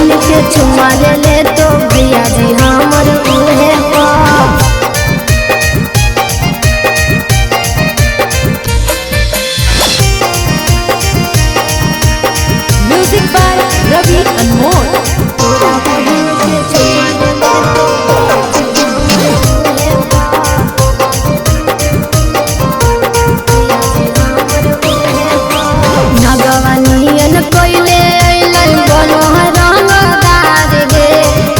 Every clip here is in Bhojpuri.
बहिन के चुमा ले ले तो भैया जी हमर उहे पाप। म्यूजिक बाय रवि अनमोल। नगवनियन कोइले अइलन बनो रंगदार गे,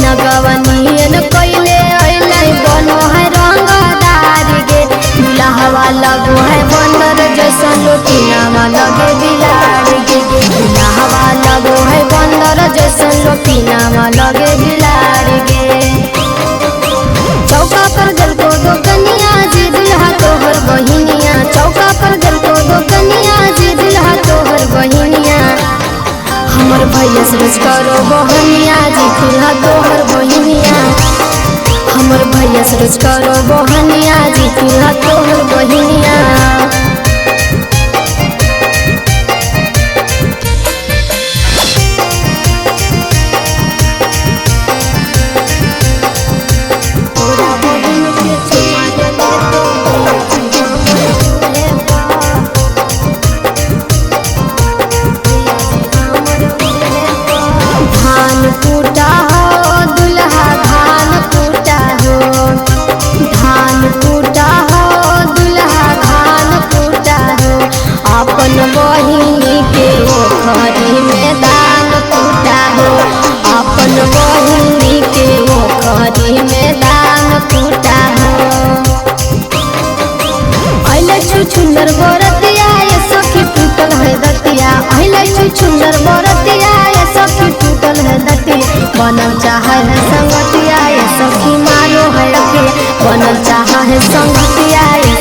नगवनियन कोइले अइलन बनो रंगदार गे। दुल्हवा लगो है बंदर जैसन लोटिनावा लगे बिलाड़ गे, दुल्हवा लगो है बंदर जैसन लोटिनावा लगे बिलाड़ गे। चौका पर जल को दो कनिया जी दुल्हा तोहर बहिनिया, चौका पर जल को दो कनिया जी दुल्हा तोहर बहिनिया। हमर भैया सरोज करो बहनिया जी दुल्हा तोहर बहिनिया, हमर भैया सरोज करो बहनिया जी दुल्हा तोहर बहिनिया। धान कूटा हो दुल्हा धान कूटा हो, धान कूटा हो दुल्हा धान कूटा हो। अपन बहिनी के ओखरी में दान कूटा हो, अपन बहिनी के ओखरी में दान कूटा हो। अइले छुछुंदर बरतिया ये सखी टूटल है दतिया, अइले छुछुंदर बरतिया ये सखी टूटल है दतिया। बनल चाहा है संगतिया ये सखी मारो है अके, बनल चाहा है संगतिया ये